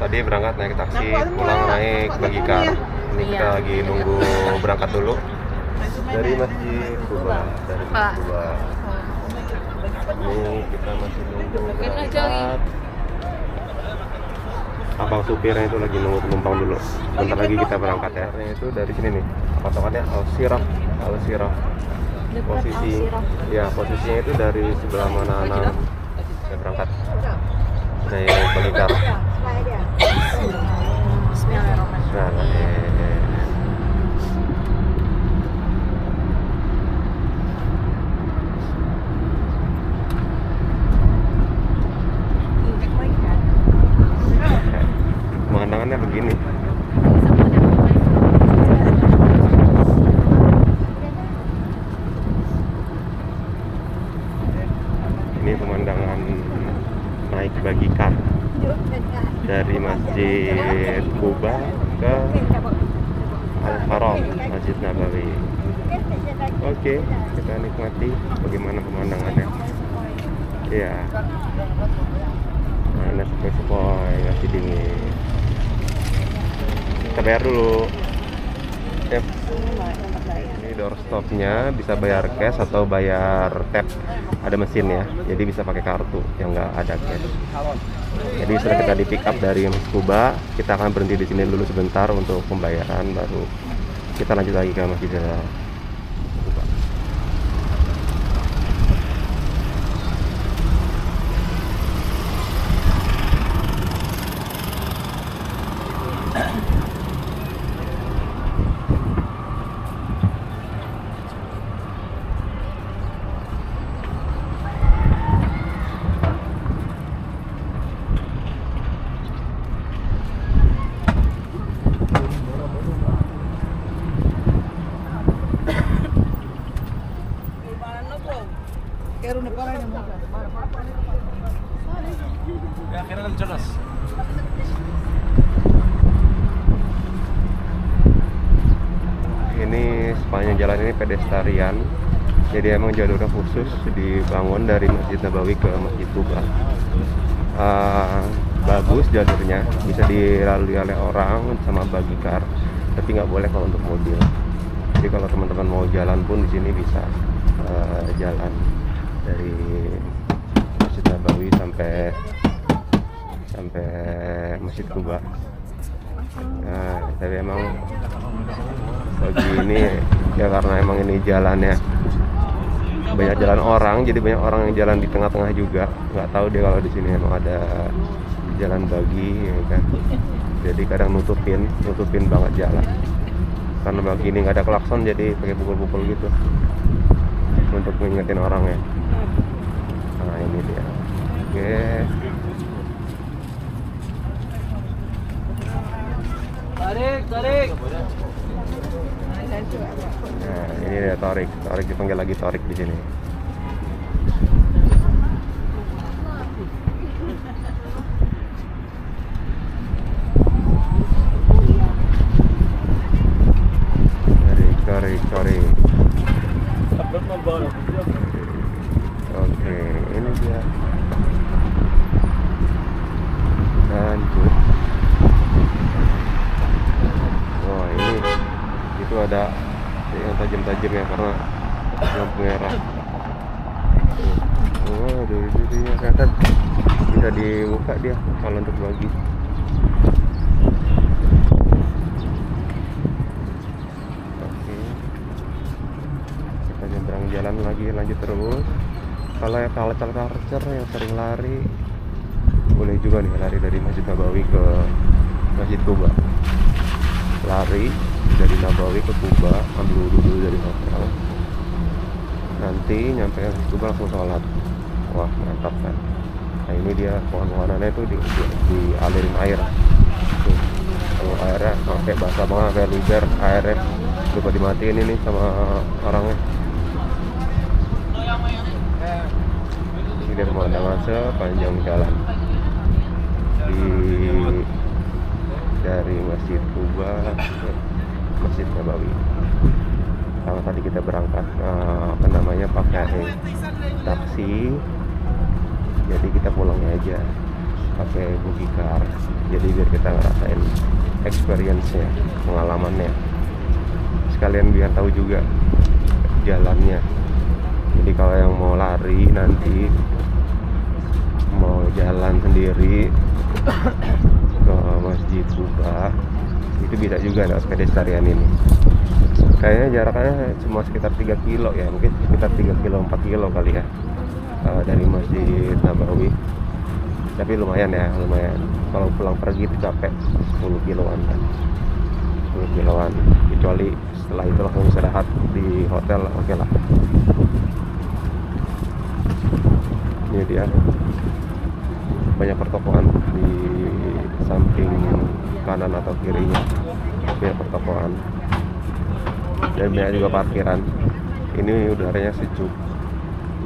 Tadi berangkat naik taksi, pulang naik Bagicar. Ini kita lagi nunggu berangkat dulu dari Masjid Kuba. Dari Masjid Kuba. Ini kita masih nunggu berangkat. Abang supirnya itu lagi nunggu penumpang dulu. Bentar lagi kita berangkat ya. Ini itu dari sini nih. Patokannya Al-Sirah. Al-Sirah. Posisinya itu dari sebelah mana anak saya berangkat. Naik Bagicar. Bismillahirrahmanirrahim. Pemandangannya begini. Ini pemandangan naik Bagicar dari Masjid Kuba ke Al-Haram, Masjid Nabawi. Oke, kita nikmati bagaimana pemandangannya. Iya. Nah, ini sepoi-sepoi, masih dingin. Kita bayar dulu. Yep. Ini doorstopnya bisa bayar cash atau bayar tap. Ada mesin ya, jadi bisa pakai kartu yang nggak ada cash. Jadi setelah kita di pick up dari Masjid Kuba, kita akan berhenti di sini dulu sebentar untuk pembayaran, baru kita lanjut lagi ke Masjid Kuba. Ini sepanjang jalan ini pedestrian, jadi emang jalurnya khusus dibangun dari Masjid Nabawi ke Masjid Kuba. Bagus jalurnya, bisa dilalui oleh orang sama Bagicar, tapi nggak boleh kalau untuk mobil. Jadi kalau teman-teman mau jalan pun di sini bisa jalan dari Masjid Nabawi sampai Masjid Kuba. Nah, tapi emang pagi ini ya karena emang ini jalannya banyak jalan orang, jadi banyak orang yang jalan di tengah-tengah juga. Nggak tahu dia kalau di sini emang ada jalan bagi, ya kan. Jadi kadang nutupin banget jalan. Karena bagi ini nggak ada klakson, jadi pakai pukul-pukul gitu untuk mengingetin orang ya. Nah ini dia. Oke. Tarik. Nah, ini dia Torik dipanggil lagi Torik di sini. Torik. Oke, ini dia. Lanjut. Wah, ini itu ada yang tajam-tajam ya karena lampu merah. Waduh, itu dia kelihatan bisa dibuka dia kalau untuk bagi. Oke, kita nyebrang jalan lagi, lanjut terus. Kalau yang culture yang sering lari, boleh juga nih lari dari Masjid Nabawi ke Masjid Kuba. Lari dari Nabawi ke Kuba, ambil wudhu dulu dari hotel, nanti nyampe Masjid Kuba langsung sholat. Wah mantap kan. Nah ini dia pohon-pohonannya itu dialirin air tuh. Kalau airnya sampai basah banget, kayak luber, airnya lupa dimatiin ini sama orangnya. Ini dia pemandangan sepanjang jalan dari Masjid Kuba ke Masjid Nabawi. Karena tadi kita berangkat pakai taksi, jadi kita pulangnya aja. pakai buggy car, jadi biar kita ngerasain experience-nya, pengalamannya, sekalian biar tahu juga jalannya. Jadi kalau yang mau lari nanti, mau jalan sendiri ke Masjid Kuba, itu bisa juga lewat pedestrian ini. Kayaknya jaraknya cuma sekitar 3 kilo ya, mungkin sekitar 3 kilo 4 kilo kali ya, dari Masjid Nabawi. Tapi lumayan ya, lumayan. Kalau pulang pergi itu capek, 10 kiloan kan, 10 kiloan. Kecuali setelah itu langsung istirahat di hotel, oke lah. Ini dia, banyak pertokoan di samping kanan atau kirinya, banyak pertokoan, dan banyak juga parkiran. Ini udaranya sejuk,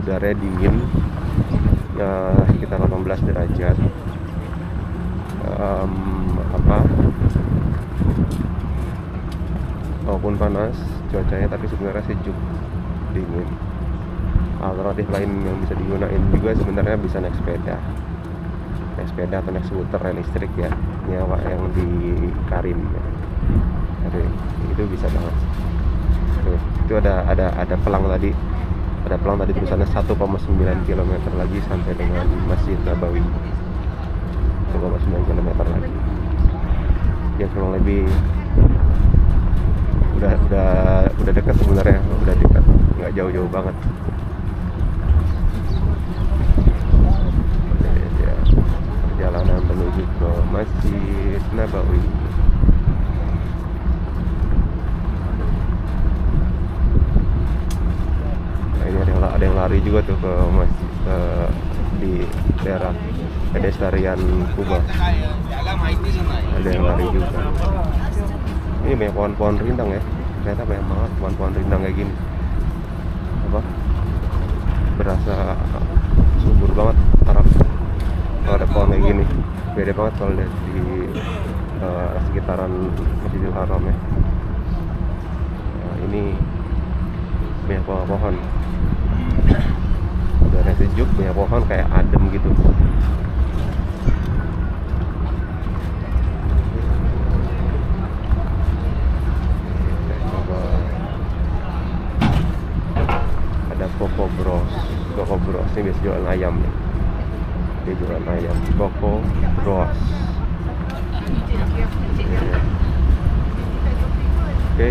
udaranya dingin ya, sekitar 18 derajat. Walaupun panas cuacanya, tapi sebenarnya sejuk, dingin. Alternatif lain yang bisa digunakan juga sebenarnya bisa naik sepeda atau naik skuter listrik ya, nyawa yang di Karim ya. Jadi itu bisa banget. Tuh, itu ada pelang tadi, tulisannya 1,9 km lagi sampai dengan Masjid Nabawi. 1,9 km lagi. Ya kurang lebih udah dekat sebenarnya, udah dekat, nggak jauh-jauh banget. Perjalanan menuju ke Masjid Nabawi. Nah, ini ada yang lari juga tuh ke masjid, di daerah pedestrian Kuba. Ada yang lari juga. Ini banyak pohon-pohon rindang ya. Ternyata banyak banget pohon-pohon rindang kayak gini. Berasa subur banget Arab kalau ada pohon kayak gini. Beda banget kalau lihat di sekitaran Masjidil Haram ya. Ini banyak pohon, udara sejuk, banyak pohon, kayak adem gitu. Ada Koko Bros ini biasa jualan ayam nih. Dia jualan ayam, Koko Bros. Oke.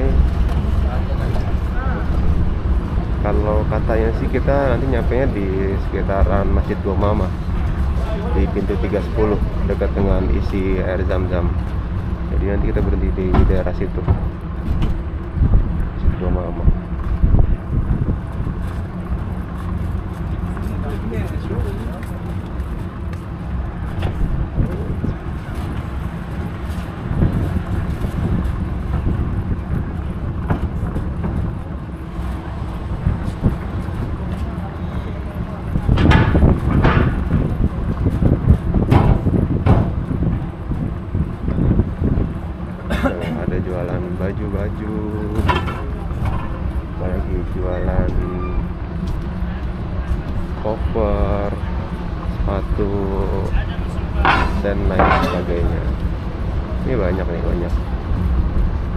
Kalau katanya sih kita nanti nyampenya di sekitaran Masjid Gomama, di pintu 310 dekat dengan isi air Zam-Zam. Jadi nanti kita berhenti di daerah situ, Masjid Gomama. Ada jualan baju-baju, lagi jualan koper, sepatu, dan lain sebagainya. Ini banyak.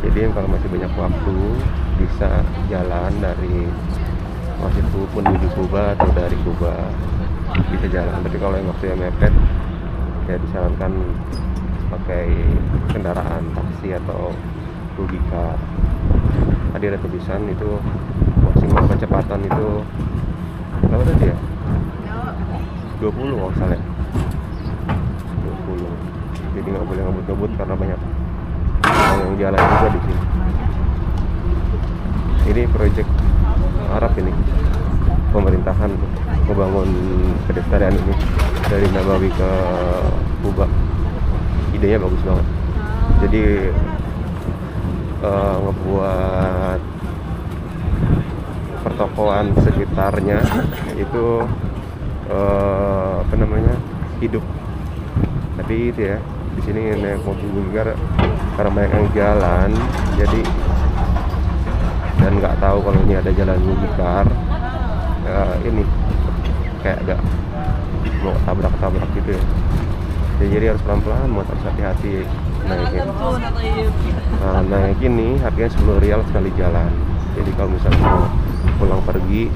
Jadi kalau masih banyak waktu bisa jalan dari Masjid Kuba menuju Kuba atau dari Kuba, bisa jalan. Tapi kalau yang waktunya mepet, ya disarankan pakai kendaraan taksi atau buggy car. Tadi ada tulisan itu maksimal kecepatan itu berapa tadi ya? 20 kalau salah. 20. Jadi nggak boleh ngebut-ngebut karena banyak orang yang jalan juga di sini. Ini proyek Arab ini, pemerintahan membangun pedestrian ini dari Nabawi ke Kuba. Idenya bagus banget. Jadi ngebuat pertokoan sekitarnya itu hidup. Tapi itu ya, di sini naik mobil buggy karena banyak yang jalan, jadi dan nggak tahu kalau ini ada jalan buggy car, ini kayak agak mau tabrak gitu ya. Ya, jadi harus pelan-pelan, motor hati-hati naikin. علمتونا طيب. Nah, naik ini harganya 10 rial sekali jalan. Jadi kalau misalnya mau pulang pergi,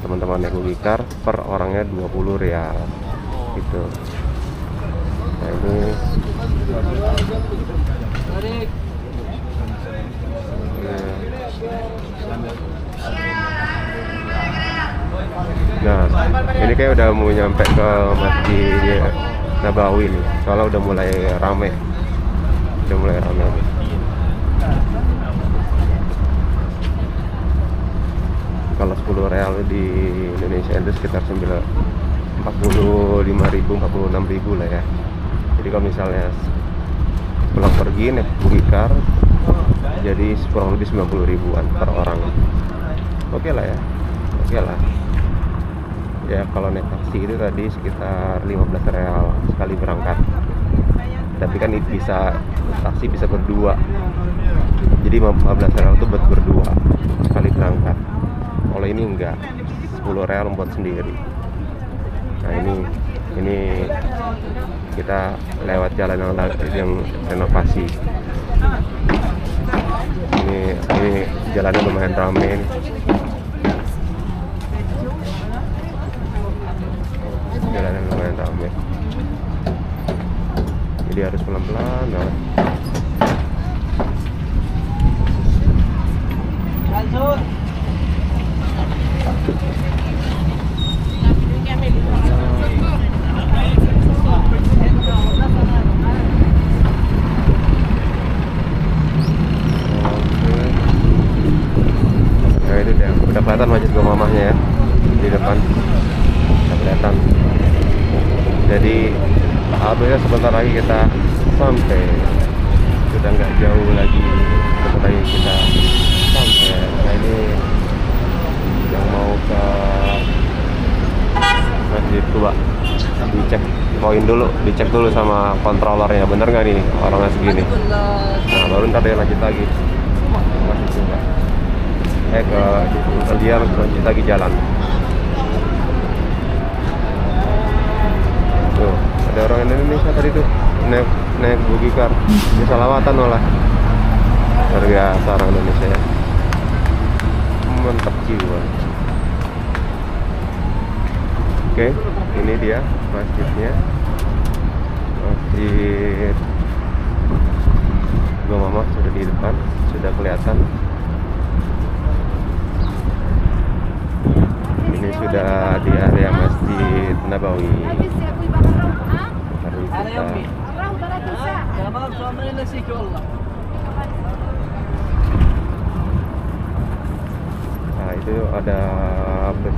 teman-teman naik Gokar per orangnya 20 rial gitu. Nah ini طريق. nah ini kayak udah mau nyampe ke Masjid Nabawi nih, soalnya udah mulai rame nih. Kalau 10 real di Indonesia itu sekitar 46.000 lah ya. Jadi kalau misalnya pulang pergi naik Gokar jadi kurang lebih 90 ribuan per orang. Oke lah ya, oke lah ya. Kalau naik taksi itu tadi sekitar 15 real sekali berangkat, tapi kan taksi bisa berdua, jadi 15 real itu buat berdua sekali berangkat. Kalau ini enggak, 10 real buat sendiri. Nah ini kita lewat jalan yang renovasi. Ini jalannya lumayan ramai nih. Jalannya lumayan ramai, jadi harus pelan-pelan. علمتونا. Nah itu udah kelihatan Masjid Gua Mamahnya ya di depan, udah kelihatan. Jadi alhamdulillah sebentar lagi kita sampai, sudah nggak jauh lagi, sebentar lagi kita sampai. Nah ini yang mau ke Masjid Kuba, dicek poin dulu, dicek dulu sama kontrolernya, bener nggak nih orangnya segini. Nah baru ntar dia lanjut lagi Masjid Kuba, dia lanjut lagi jalan. Tuh ada orang Indonesia tadi tuh naik Gokar, dia salawatan malah. Luar biasa orang Indonesia ya, mantap jiwa. Oke, ini dia masjidnya, Masjid Gua Mamah sudah di depan, sudah kelihatan. Ini sudah di area Masjid Nabawi. Mari على kita يمي. تمام تمام نسيك والله. Nah itu ada bus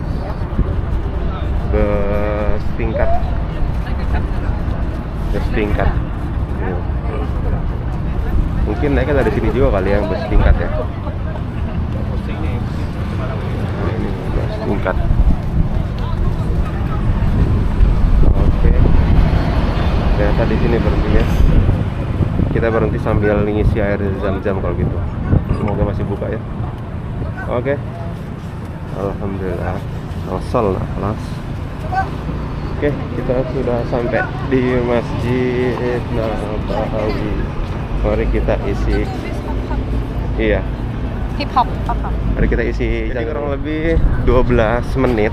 tingkat. Iya. Mungkin naiknya dari sini juga kali yang bus tingkat ya. Nah, ini bus tingkat. Oke. Ternyata di sini berhentinya. Kita berhenti sambil ngisi air zam-zam kalau gitu. Semoga masih buka ya. Oke. Alhamdulillah. Wasal kelas. Oke, kita sudah sampai di Masjid Nabawi. Mari kita isi. Iya. Hip hop. Mari kita isi. Jadi kurang lebih 12 menit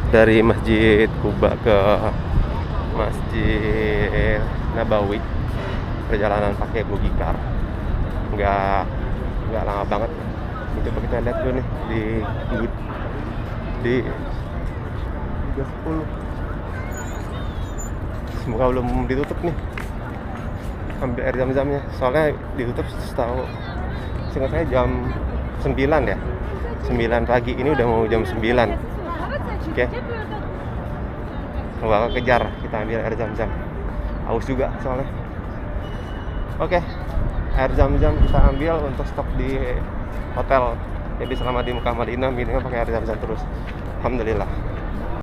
dari Masjid Kuba ke Masjid Nabawi. Perjalanan pakai Gokar. Nggak lama banget. Coba kita lihat dulu nih di 3.10. Semoga belum ditutup nih, ambil air zam-zamnya, soalnya ditutup setahu seingat saya jam 9 ya, 9 pagi. Ini udah mau jam 9. Oke, bakal kejar kita ambil air zam-zam, haus juga soalnya. Oke, air zam-zam kita ambil untuk stok di hotel. Jadi selama di Mekah Madinah minimal pakai air zam-zam terus. Alhamdulillah.